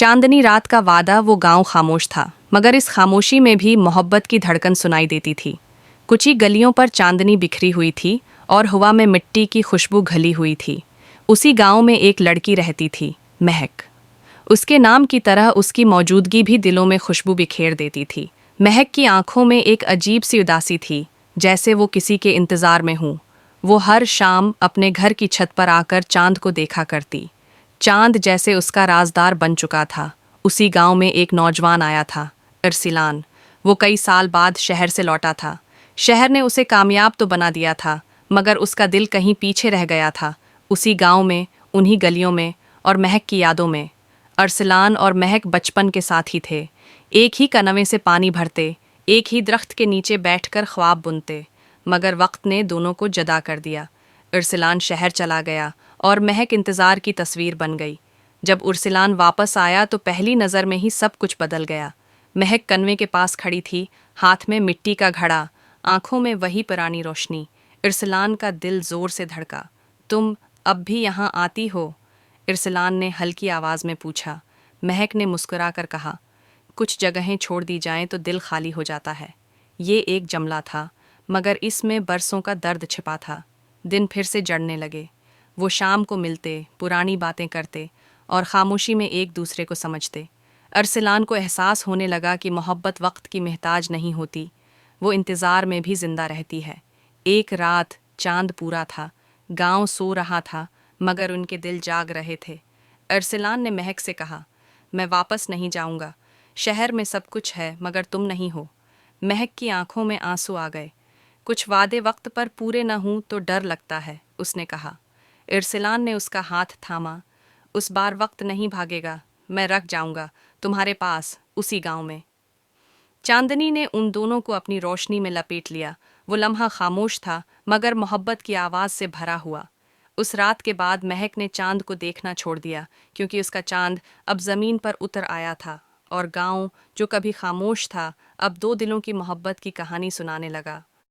चांदनी रात का वादा वो गांव खामोश था, मगर इस खामोशी में भी मोहब्बत की धड़कन सुनाई देती थी। कुछ ही गलियों पर चांदनी बिखरी हुई थी और हवा में मिट्टी की खुशबू घली हुई थी। उसी गांव में एक लड़की रहती थी, महक। उसके नाम की तरह उसकी मौजूदगी भी दिलों में खुशबू बिखेर देती थी। महक की आंखों में एक अजीब सी उदासी थी, जैसे वो किसी के इंतजार में हूँ। वो हर शाम अपने घर की छत पर आकर चांद को देखा करती। चांद जैसे उसका राजदार बन चुका था। उसी गांव में एक नौजवान आया था, अरसिलान। वो कई साल बाद शहर से लौटा था। शहर ने उसे कामयाब तो बना दिया था, मगर उसका दिल कहीं पीछे रह गया था, उसी गांव में, उन्हीं गलियों में और महक की यादों में। अरसलान और महक बचपन के साथी थे। एक ही कनवे से पानी भरते, एक ही दरख्त के नीचे बैठकर ख्वाब बुनते। मगर वक्त ने दोनों को जदा कर दिया। अरसलान शहर चला गया और महक इंतज़ार की तस्वीर बन गई। जब उर्सिलान वापस आया तो पहली नज़र में ही सब कुछ बदल गया। महक कनवे के पास खड़ी थी, हाथ में मिट्टी का घड़ा, आंखों में वही पुरानी रोशनी। इरसलान का दिल जोर से धड़का। तुम अब भी यहाँ आती हो? इरसलान ने हल्की आवाज़ में पूछा। महक ने मुस्कुराकर कहा, कुछ जगहें छोड़ दी जाएं तो दिल खाली हो जाता है। ये एक जमला था, मगर इसमें बरसों का दर्द छिपा था। दिन फिर से जड़ने लगे। वो शाम को मिलते, पुरानी बातें करते और खामोशी में एक दूसरे को समझते। अरसलान को एहसास होने लगा कि मोहब्बत वक्त की मोहताज नहीं होती, वो इंतज़ार में भी जिंदा रहती है। एक रात चांद पूरा था, गांव सो रहा था, मगर उनके दिल जाग रहे थे। अरसलान ने महक से कहा, मैं वापस नहीं जाऊंगा। शहर में सब कुछ है, मगर तुम नहीं हो। महक की आंखों में आंसू आ गए। कुछ वादे वक्त पर पूरे न हों तो डर लगता है, उसने कहा। इरसलान ने उसका हाथ थामा। उस बार वक्त नहीं भागेगा, मैं रख जाऊंगा तुम्हारे पास, उसी गांव में। चांदनी ने उन दोनों को अपनी रोशनी में लपेट लिया। वो लम्हा खामोश था, मगर मोहब्बत की आवाज़ से भरा हुआ। उस रात के बाद महक ने चांद को देखना छोड़ दिया, क्योंकि उसका चांद अब ज़मीन पर उतर आया था और गांव, जो कभी खामोश था, अब दो दिलों की मोहब्बत की कहानी सुनाने लगा।